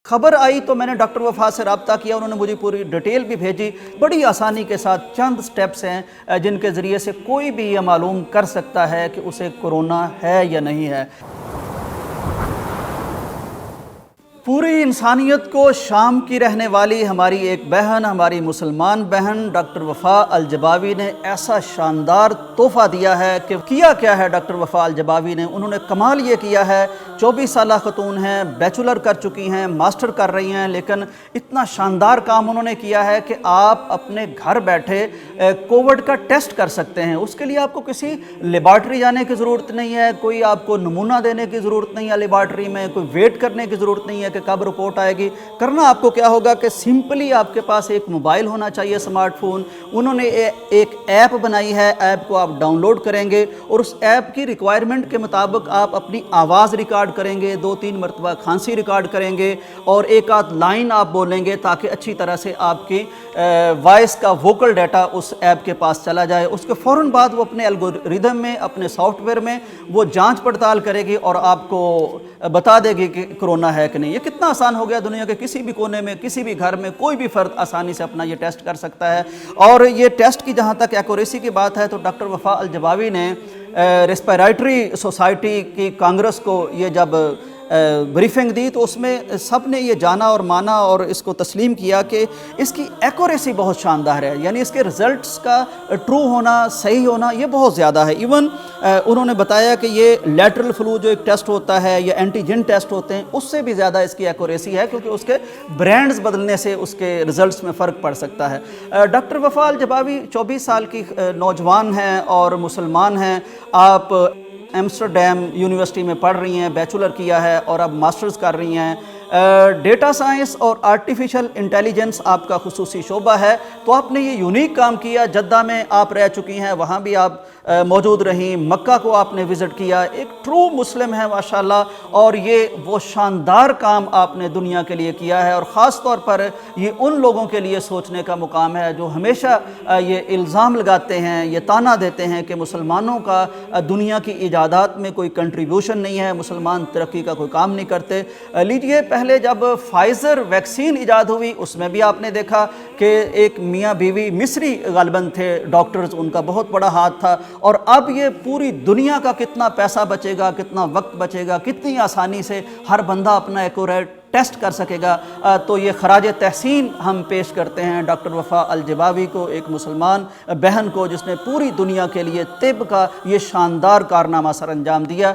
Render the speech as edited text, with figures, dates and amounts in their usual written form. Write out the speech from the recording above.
खबर आई तो मैंने डॉक्टर वफा से रब्ता किया, उन्होंने मुझे पूरी डिटेल भी भेजी। बड़ी आसानी के साथ चंद स्टेप्स हैं जिनके ज़रिए से कोई भी ये मालूम कर सकता है कि उसे कोरोना है या नहीं है। पूरी इंसानियत को शाम की रहने वाली हमारी एक बहन, हमारी मुसलमान बहन डॉक्टर वफा अलजबावी ने ऐसा शानदार तोहफ़ा दिया है कि किया क्या है डॉक्टर वफा अलजबावी ने। उन्होंने कमाल ये किया है, 24 साल खतून हैं, बैचलर कर चुकी हैं, मास्टर कर रही हैं, लेकिन इतना शानदार काम उन्होंने किया है कि आप अपने घर बैठे कोविड का टेस्ट कर सकते हैं। उसके लिए आपको किसी लेबॉर्ट्री जाने की ज़रूरत नहीं है, कोई आपको नमूना देने की ज़रूरत नहीं है लेबॉर्ट्री में, कोई वेट करने की ज़रूरत नहीं है कि कब रिपोर्ट आएगी। करना आपको क्या होगा कि सिंपली आपके पास एक मोबाइल होना चाहिए, स्मार्टफोन। उन्होंने एक ऐप बनाई है, ऐप को आप डाउनलोड करेंगे और उस ऐप की रिक्वायरमेंट के मुताबिक आप अपनी आवाज़ रिकॉर्ड करेंगे, 2-3 मरतबा खांसी रिकॉर्ड करेंगे और एक आध लाइन आप बोलेंगे ताकि अच्छी तरह से आपकी वॉइस का वोकल डाटा उस ऐप के पास चला जाए। उसके फ़ौरन बाद वो अपने एल्गोरिदम में, अपने सॉफ्टवेयर में वो जांच पड़ताल करेगी और आपको बता देगी कि कोरोना है कि नहीं। ये कितना आसान हो गया, दुनिया के किसी भी कोने में, किसी भी घर में कोई भी फ़र्द आसानी से अपना ये टेस्ट कर सकता है। और ये टेस्ट की जहाँ तक एक्यूरेसी की बात है तो डॉक्टर वफा अलजबावी ने रेस्पिरेटरी सोसाइटी की कांग्रेस को ये जब ब्रीफिंग दी तो उसमें सब ने ये जाना और माना और इसको तस्लीम किया कि इसकी एक्यूरेसी बहुत शानदार है, यानी इसके रिज़ल्ट्स का ट्रू होना, सही होना ये बहुत ज़्यादा है। इवन उन्होंने बताया कि ये लैटरल फ्लू जो एक टेस्ट होता है या एंटीजन टेस्ट होते हैं उससे भी ज़्यादा इसकी एक्यूरेसी है, क्योंकि उसके ब्रांड्स बदलने से उसके रिज़ल्ट्स में फ़र्क पड़ सकता है। डॉक्टर वफा अलजबावी 24 साल की नौजवान हैं और मुसलमान हैं। आप एम्स्टरडैम यूनिवर्सिटी में पढ़ रही हैं, बैचलर किया है और अब मास्टर्स कर रही हैं। डेटा साइंस और आर्टिफिशियल इंटेलिजेंस आपका खुसूसी शोबा है, तो आपने ये यूनिक काम किया। जद्दा में आप रह चुकी हैं, वहाँ भी आप मौजूद रहीं, मक्का को आपने विज़िट किया, एक ट्रू मुस्लिम है माशाल्लाह। और ये वो शानदार काम आपने दुनिया के लिए किया है और ख़ास तौर पर ये उन लोगों के लिए सोचने का मुकाम है जो हमेशा ये इल्ज़ाम लगाते हैं, ये ताना देते हैं कि मुसलमानों का दुनिया की इजादात में कोई कंट्रीब्यूशन नहीं है, मुसलमान तरक्की का कोई काम नहीं करते। लीजिए, पहले जब फाइज़र वैक्सीन इजाद हुई उसमें भी आपने देखा कि एक मियाँ बीवी मिस्री गालिबन थे डॉक्टर्स, उनका बहुत बड़ा हाथ था। और अब ये पूरी दुनिया का कितना पैसा बचेगा, कितना वक्त बचेगा, कितनी आसानी से हर बंदा अपना एक्यूरेट टेस्ट कर सकेगा। तो ये खराज तहसीन हम पेश करते हैं डॉक्टर वफा अलजबावी को, एक मुसलमान बहन को जिसने पूरी दुनिया के लिए तिब का ये शानदार कारनामा सर अंजाम दिया।